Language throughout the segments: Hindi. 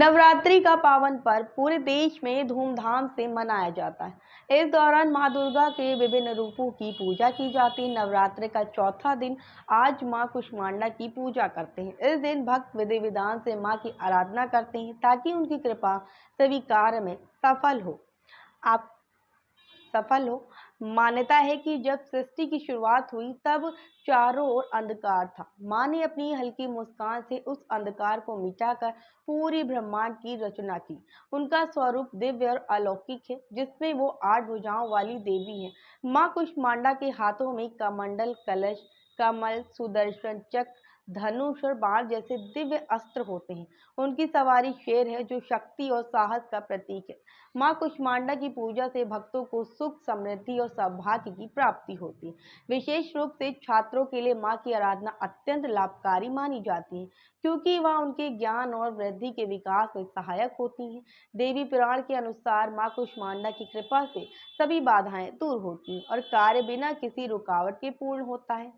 नवरात्रि का पावन पर्व पूरे देश में धूमधाम से मनाया जाता है। इस दौरान मां दुर्गा के विभिन्न रूपों की पूजा की जाती है। नवरात्रि का चौथा दिन आज मां कुष्मांडा की पूजा करते हैं। इस दिन भक्त विधि विधान से मां की आराधना करते हैं ताकि उनकी कृपा सभी कार्य में सफल हो। मान्यता है कि जब सृष्टि की शुरुआत हुई तब चारों ओर अंधकार था। मां ने अपनी हल्की मुस्कान से उस अंधकार को मिटाकर पूरी ब्रह्मांड की रचना की। उनका स्वरूप दिव्य और अलौकिक है, जिसमें वो 8 भुजाओं वाली देवी हैं। मां कुष्मांडा के हाथों में कमंडल, कलश, कमल, सुदर्शन चक्र, धनुष और बाण जैसे दिव्य अस्त्र होते हैं। उनकी सवारी शेर है, जो शक्ति और साहस का प्रतीक है। मां कुष्मांडा की पूजा से भक्तों को सुख, समृद्धि और सौभाग्य की प्राप्ति होती है। विशेष रूप से छात्रों के लिए मां की आराधना अत्यंत लाभकारी मानी जाती है, क्योंकि वह उनके ज्ञान और वृद्धि के विकास में सहायक होती है। देवी पुराण के अनुसार मां कुष्मांडा की कृपा से सभी बाधाएं दूर होती हैं और कार्य बिना किसी रुकावट के पूर्ण होता है।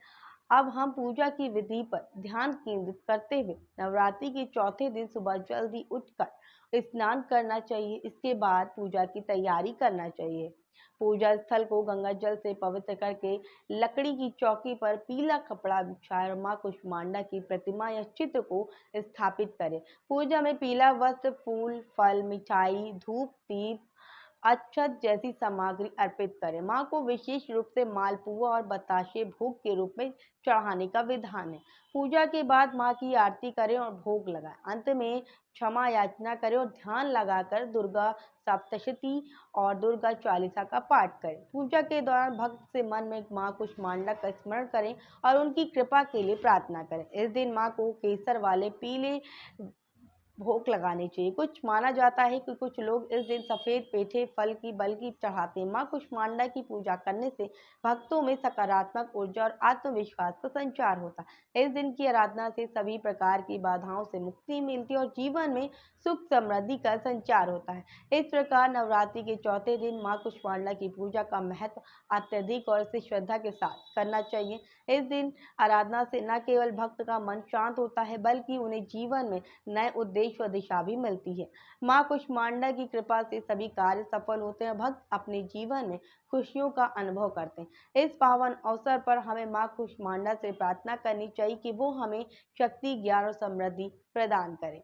अब हम पूजा की विधि पर ध्यान केंद्रित करते हुए नवरात्रि के चौथे दिन सुबह जल्दी उठकर स्नान करना चाहिए। इसके बाद पूजा की तैयारी करना चाहिए। पूजा स्थल को गंगा जल से पवित्र करके लकड़ी की चौकी पर पीला कपड़ा बिछाए और मां कुष्मांडा की प्रतिमा या चित्र को स्थापित करें। पूजा में पीला वस्त्र, फूल, फल, मिठाई, धूप, दीप, अक्षत जैसी सामग्री अर्पित करें। मां को विशेष रूप से मालपुआ और बताशे भोग के रूप में चढ़ाने का विधान है। पूजा के बाद मां की आरती करें और भोग लगाएं। अंत में क्षमा याचना करें और ध्यान लगाकर दुर्गा सप्तशती और दुर्गा चालीसा का पाठ करें। पूजा के दौरान भक्त से मन में मां कुष्मांडा का स्मरण करें और उनकी कृपा के लिए प्रार्थना करें। इस दिन मां को केसर वाले पीले भोग लगाने चाहिए। कुछ माना जाता है कि कुछ लोग इस दिन सफेद पेठे फल की बल्कि चढ़ाते हैं। मां कुष्मांडा की पूजा करने से भक्तों में सकारात्मक ऊर्जा और आत्मविश्वास का संचार होता है। इस दिन की आराधना से सभी प्रकार की बाधाओं से मुक्ति मिलती है और जीवन में सुख समृद्धि का संचार होता है। इस प्रकार नवरात्रि के चौथे दिन मां कुष्मांडा की पूजा का महत्व अत्यधिक और इसे श्रद्धा के साथ करना चाहिए। इस दिन आराधना से न केवल भक्त का मन शांत होता है, बल्कि उन्हें जीवन में नए उद्देश्य व दिशा भी मिलती है। मां कुष्मांडा की कृपा से सभी कार्य सफल होते हैं। भक्त अपने जीवन में खुशियों का अनुभव करते हैं। इस पावन अवसर पर हमें मां कुष्मांडा से प्रार्थना करनी चाहिए कि वो हमें शक्ति, ज्ञान और समृद्धि प्रदान करें।